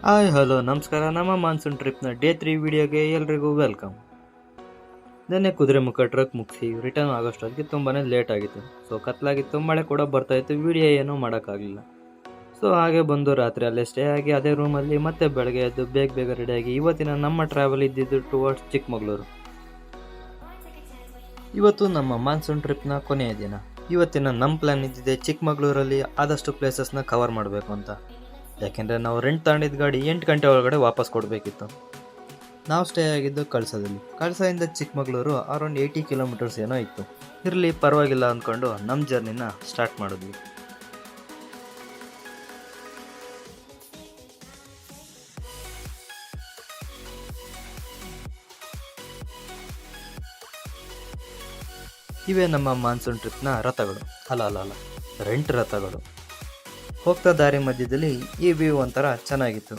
Hi hello ನಮಸ್ಕಾರ. ನಮ್ಮ monsoon ಟ್ರಿಪ್ನ day 3 ವಿಡಿಯೋಗೆ ಎಲ್ರಿಗೂ ವೆಲ್ಕಮ್. ನೆನ್ನೆ ಕುದುರೆಮುಖ ಟ್ರಕ್ ಮುಗಿಸಿ ರಿಟರ್ನ್ ಆಗೋಷ್ಟೊತ್ತಿಗೆ ತುಂಬಾ ಲೇಟ್ ಆಗಿತ್ತು. ಸೊ ಕತ್ಲಾಗಿತ್ತು, ಮಳೆ ಕೂಡ ಬರ್ತಾಯಿತ್ತು, ವಿಡಿಯೋ ಏನೂ ಮಾಡೋಕ್ಕಾಗಲಿಲ್ಲ. ಸೊ ಹಾಗೆ ಬಂದು ರಾತ್ರಿ ಅಲ್ಲೇ ಸ್ಟೇ ಆಗಿ ಅದೇ ರೂಮಲ್ಲಿ ಮತ್ತೆ ಬೆಳಗ್ಗೆ ಎದ್ದು ಬೇಗ ರೆಡಿಯಾಗಿ ಇವತ್ತಿನ ನಮ್ಮ ಟ್ರಾವೆಲ್ ಇದ್ದಿದ್ದು ಟುವರ್ಡ್ಸ್ ಚಿಕ್ಕಮಗಳೂರು. ಇವತ್ತು ನಮ್ಮ ಮಾನ್ಸೂನ್ ಟ್ರಿಪ್ನ ಕೊನೆಯ ದಿನ. ಇವತ್ತಿನ ನಮ್ಮ ಪ್ಲ್ಯಾನ್ ಇದ್ದಿದೆ ಚಿಕ್ಕಮಗಳೂರಲ್ಲಿ ಆದಷ್ಟು ಪ್ಲೇಸಸ್ನ ಕವರ್ ಮಾಡಬೇಕು ಅಂತ. ಯಾಕೆಂದರೆ ನಾವು ರೆಂಟ್ ತಗೊಂಡಿದ್ದ ಗಾಡಿ 8 ಗಂಟೆ ಒಳಗಡೆ ವಾಪಸ್ ಕೊಡಬೇಕಿತ್ತು. ನಾವು ಸ್ಟೇ ಆಗಿದ್ದು ಕಳಸದಲ್ಲಿ. ಕಳಸದಿಂದ ಚಿಕ್ಕಮಗಳೂರು ಅರೌಂಡ್ 80 ಕಿಲೋಮೀಟರ್ಸ್ ಏನೋ ಇತ್ತು. ಇರಲಿ ಪರವಾಗಿಲ್ಲ ಅಂದ್ಕೊಂಡು ನಮ್ಮ ಜರ್ನಿನ ಸ್ಟಾರ್ಟ್ ಮಾಡಿದ್ವಿ. ಇವೇ ನಮ್ಮ ಮಾನ್ಸೂನ್ ಟ್ರಿಪ್ನ ರಥಗಳು. ಅಲ್ಲ ರೆಂಟ್ ರಥಗಳು. ಹೋಗ್ತಾ ದಾರಿ ಮಧ್ಯದಲ್ಲಿ ಈ ವ್ಯೂ ಒಂಥರ ಚೆನ್ನಾಗಿತ್ತು.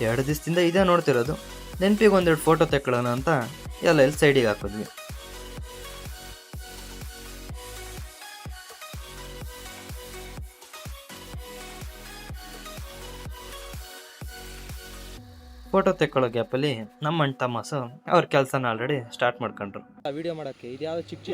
2 ದಿವಸದಿಂದ ಇದೇ ನೋಡ್ತಿರೋದು. ನೆನಪಿಗೆ ಒಂದೆರಡು ಫೋಟೋ ತೆಕ್ಕೊಳ್ಳೋಣ ಅಂತ ಎಲ್ಲ ಸೈಡಿಗೆ ಹಾಕಿದ್ವಿ. ಫೋಟೋ ತೆಕ್ಕೊಳ್ಳೋ ಗ್ಯಾಪಲ್ಲಿ ನಮ್ಮ ಅಣ್ಣ ತಮಾಸು ಅವ್ರ ಕೆಲಸನ ಆಲ್ರೆಡಿ ಸ್ಟಾರ್ಟ್ ಮಾಡ್ಕೊಂಡ್ರು. ವಿಡಿಯೋ ಮಾಡೋಕ್ಕೆ ಇದು ಯಾವ್ದು ಚಿಕ್ಕ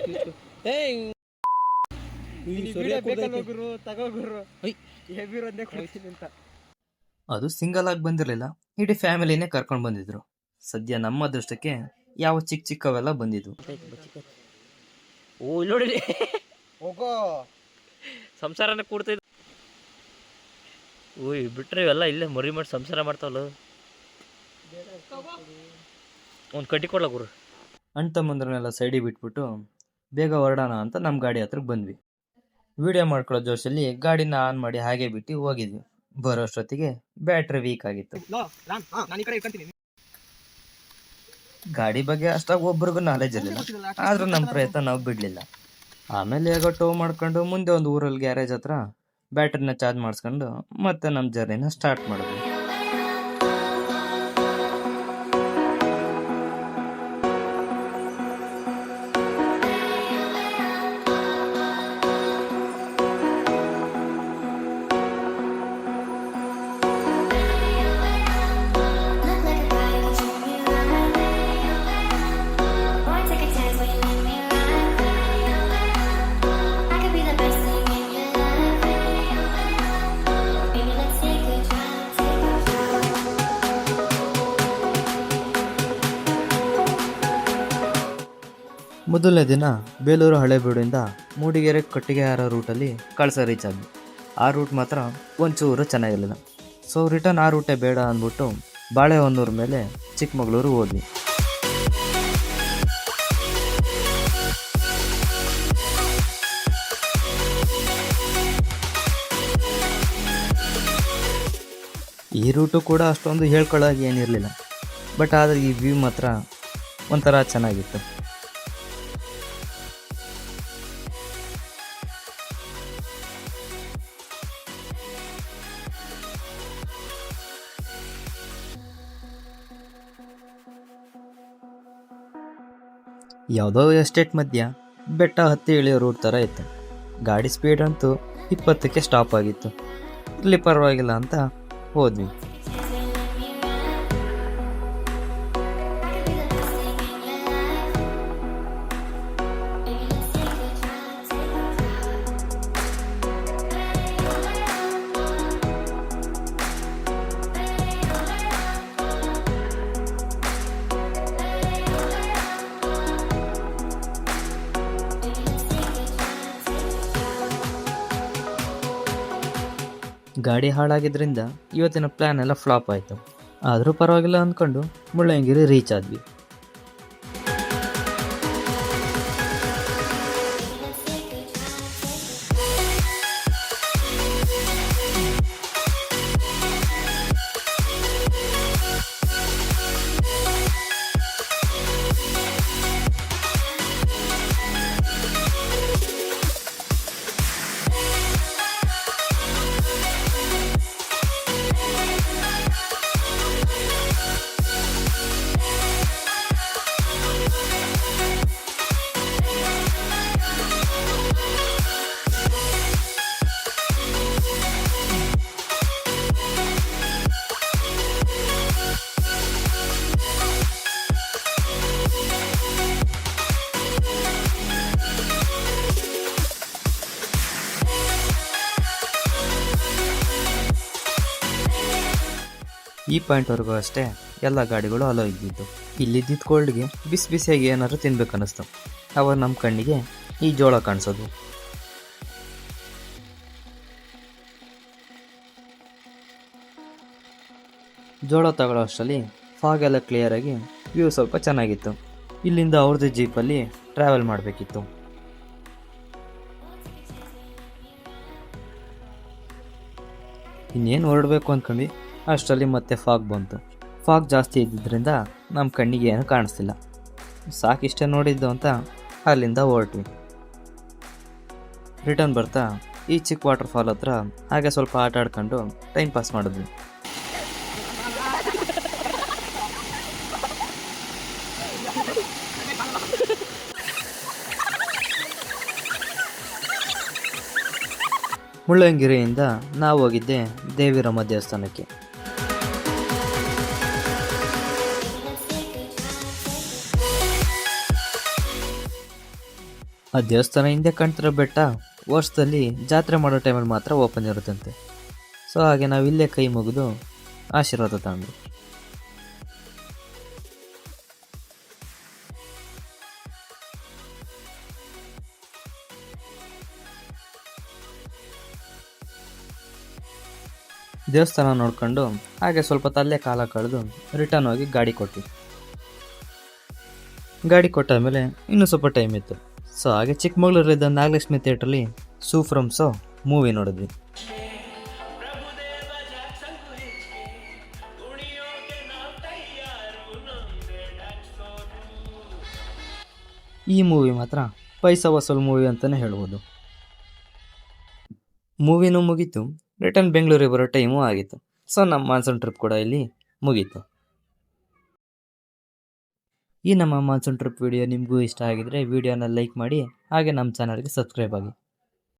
ಅದು ಸಿಂಗಲ್ ಆಗಿ ಬಂದಿರಲಿಲ್ಲ, ಇಡೀ ಫ್ಯಾಮಿಲಿನೇ ಕರ್ಕೊಂಡು ಬಂದಿದ್ರು. ಸದ್ಯ ನಮ್ಮ ಅದೃಷ್ಟಕ್ಕೆ ಯಾವ ಚಿಕ್ಕವೆಲ್ಲ ಬಂದಿದ್ವು. ಓ ನೋಡಿ ಸಂಸಾರನ ಕೂಡ್ತಿದ್. ಓಯ್ ಬಿಟ್ರೆ ಇವೆಲ್ಲ ಇಲ್ಲೇ ಮರಿ ಮಾಡಿ ಸಂಸಾರ ಮಾಡ್ತಾವಲ್ಲ. ಒಂದು ಕಟ್ಟಿ ಕೊಡ್ಲ ಗುರು. ಅಣ್ಣ ತಮ್ಮಂದ್ರನ್ನೆಲ್ಲ ಸೈಡಿಗೆ ಬಿಟ್ಬಿಟ್ಟು ಬೇಗ ಹೊರಡೋಣ ಅಂತ ನಮ್ಮ ಗಾಡಿ ಹತ್ರಕ್ಕೆ ಬಂದ್ವಿ. ವಿಡಿಯೋ ಮಾಡ್ಕೊಳ್ಳೋ ಜೋಶಲ್ಲಿ ಗಾಡಿನ ಆನ್ ಮಾಡಿ ಹಾಗೆ ಬಿಟ್ಟು ಹೋಗಿದ್ವಿ. ಬರೋಷ್ಟೊತ್ತಿಗೆ ಬ್ಯಾಟ್ರಿ ವೀಕ್ ಆಗಿತ್ತು. ಗಾಡಿ ಬಗ್ಗೆ ಅಷ್ಟಾಗಿ ಒಬ್ರಿಗೂ ನಾಲೆಜ್ ಇರಲಿಲ್ಲ, ಆದ್ರೂ ನಮ್ಮ ಪ್ರಯತ್ನ ನಾವು ಬಿಡಲಿಲ್ಲ. ಆಮೇಲೆ ಹೇಗೋ ಟೋ ಮಾಡ್ಕೊಂಡು ಮುಂದೆ ಒಂದು ಊರಲ್ಲಿ ಗ್ಯಾರೇಜ್ ಹತ್ರ ಬ್ಯಾಟ್ರಿನ ಚಾರ್ಜ್ ಮಾಡಿಸ್ಕೊಂಡು ಮತ್ತೆ ನಮ್ಮ ಜರ್ನಿನ ಸ್ಟಾರ್ಟ್ ಮಾಡಿದ್ವಿ. ಮೊದಲನೇ ದಿನ ಬೇಲೂರು ಹಳೇಬೀಡಿಂದ ಮೂಡಿಗೆರೆ ಕಟ್ಟಿಗೆಹಾರ ರೂಟಲ್ಲಿ ಕಳಸ ರೀಚ್ ಆದ್ವಿ. ಆ ರೂಟ್ ಮಾತ್ರ ಒಂಚೂರು ಚೆನ್ನಾಗಿರಲಿಲ್ಲ. ಸೊ ರಿಟರ್ನ್ ಆ ರೂಟೇ ಬೇಡ ಅಂದ್ಬಿಟ್ಟು ಬಾಳೆಹೊನ್ನೂರು ಮೇಲೆ ಚಿಕ್ಕಮಗಳೂರು ಹೋದ್ವಿ. ಈ ರೂಟು ಕೂಡ ಅಷ್ಟೊಂದು ಹೇಳ್ಕೊಳ್ಳೋಕೆ ಏನಿರಲಿಲ್ಲ, ಬಟ್ ಆದರೆ ಈ ವ್ಯೂ ಮಾತ್ರ ಒಂಥರ ಚೆನ್ನಾಗಿತ್ತು. ಯಾವುದೋ ಎಸ್ಟೇಟ್ ಮಧ್ಯ ಬೆಟ್ಟ ಹತ್ತಿ ಇಳಿಯೋ ರೂಟ್ ಥರ ಇತ್ತು. ಗಾಡಿ ಸ್ಪೀಡ್ ಅಂತೂ 20ಕ್ಕೆ ಸ್ಟಾಪ್ ಆಗಿತ್ತು. ಇಲ್ಲಿ ಪರವಾಗಿಲ್ಲ ಅಂತ ಹೋದ್ವಿ. ಗಾಡಿ ಹಾಳಾಗಿದ್ದರಿಂದ ಇವತ್ತಿನ ಪ್ಲ್ಯಾನ್ ಎಲ್ಲ ಫ್ಲಾಪ್ ಆಯಿತು. ಆದರೂ ಪರವಾಗಿಲ್ಲ ಅಂದ್ಕೊಂಡು ಮುಳ್ಳಯ್ಯನಗಿರಿ ರೀಚ್ ಆದ್ವಿ. ಈ ಪಾಯಿಂಟ್ವರೆಗೂ ಅಷ್ಟೇ ಎಲ್ಲ ಗಾಡಿಗಳು ಅಲೋ ಇದ್ದಿದ್ದು. ಇಲ್ಲಿದ್ದಿದ್ದು ಕೋಲ್ಡ್ಗೆ ಬಿಸಿ ಬಿಸಿಯಾಗಿ ಏನಾದ್ರು ತಿನ್ಬೇಕು ಅನ್ನಿಸ್ತು. ಅವಾಗ ನಮ್ಮ ಕಣ್ಣಿಗೆ ಈ ಜೋಳ ಕಾಣಿಸೋದು. ಜೋಳ ತಗೊಳ್ಳೋ ಅಷ್ಟರಲ್ಲಿ ಫಾಗ್ ಎಲ್ಲ ಕ್ಲಿಯರಾಗಿ ವ್ಯೂ ಸ್ವಲ್ಪ ಚೆನ್ನಾಗಿತ್ತು. ಇಲ್ಲಿಂದ ಅವ್ರದ್ದು ಜೀಪಲ್ಲಿ ಟ್ರಾವೆಲ್ ಮಾಡಬೇಕಿತ್ತು. ಇನ್ನೇನು ಹೊರಡಬೇಕು ಅಂದ್ಕೊಂಡು ಅಷ್ಟರಲ್ಲಿ ಮತ್ತೆ ಫಾಗ್ ಬಂತು. ಫಾಗ್ ಜಾಸ್ತಿ ಇದ್ದಿದ್ದರಿಂದ ನಮ್ಮ ಕಣ್ಣಿಗೆ ಏನು ಕಾಣಿಸ್ತಿಲ್ಲ. ಸಾಕಿಷ್ಟೇ ನೋಡಿದ್ದು ಅಂತ ಅಲ್ಲಿಂದ ಹೊರಟ್ವಿ. ರಿಟರ್ನ್ ಬರ್ತಾ ಈ ಚಿಕ್ಕ ವಾಟರ್ ಫಾಲ್ ಹತ್ರ ಹಾಗೆ ಸ್ವಲ್ಪ ಆಟ ಆಡ್ಕೊಂಡು ಟೈಮ್ ಪಾಸ್ ಮಾಡಿದ್ವಿ. ಮುಳ್ಳಂಗಿರಿಯಿಂದ ನಾವು ಹೋಗಿದ್ದೆ ದೇವಿರಮ್ಮ ದೇವಸ್ಥಾನಕ್ಕೆ. ಆ ದೇವಸ್ಥಾನ ಹಿಂದೆ ಕಾಣ್ತಿರೋ ಬೆಟ್ಟ ವರ್ಷದಲ್ಲಿ ಜಾತ್ರೆ ಮಾಡೋ ಟೈಮಲ್ಲಿ ಮಾತ್ರ ಓಪನ್ ಇರುತ್ತಂತೆ. ಸೊ ಹಾಗೆ ನಾವು ಇಲ್ಲೇ ಕೈ ಮುಗಿದು ಆಶೀರ್ವಾದ ತಗೊಂಡು ದೇವಸ್ಥಾನ ನೋಡ್ಕೊಂಡು ಹಾಗೆ ಸ್ವಲ್ಪ ತಲ್ಲೇ ಕಾಲ ಕಳೆದು ರಿಟರ್ನ್ ಹೋಗಿ ಗಾಡಿ ಕೊಟ್ವಿ. ಗಾಡಿ ಕೊಟ್ಟಾದ್ಮೇಲೆ ಇನ್ನೂ ಸ್ವಲ್ಪ ಟೈಮ್ ಇತ್ತು. ಸೊ ಹಾಗೆ ಚಿಕ್ಕಮಗಳೂರಲ್ಲಿದ್ದ ನಾಗಲಕ್ಷ್ಮಿ ಥಿಯೇಟ್ರಲ್ಲಿ ಸೂ ಫ್ರಮ್ ಸೊ ಮೂವಿ ನೋಡಿದ್ವಿ. ಈ ಮೂವಿ ಮಾತ್ರ ಪೈಸಾ ವಸೂಲ್ ಮೂವಿ ಅಂತಲೇ ಹೇಳ್ಬೋದು. ಮೂವಿನೂ ಮುಗೀತು, ರಿಟರ್ನ್ ಬೆಂಗಳೂರಿಗೆ ಬರೋ ಟೈಮು ಆಗಿತ್ತು. ಸೊ ನಮ್ಮ ಮಾನ್ಸೂನ್ ಟ್ರಿಪ್ ಕೂಡ ಇಲ್ಲಿ ಮುಗೀತು. ಈ ನಮ್ಮ ಮಾನ್ಸೂನ್ ಟ್ರಿಪ್ ವಿಡಿಯೋ ನಿಮಗೂ ಇಷ್ಟ ಆಗಿದ್ರೆ ವಿಡಿಯೋನ ಲೈಕ್ ಮಾಡಿ, ಹಾಗೆ ನಮ್ಮ ಚಾನಲ್ಗೆ ಸಬ್ಸ್ಕ್ರೈಬ್ ಆಗಿ.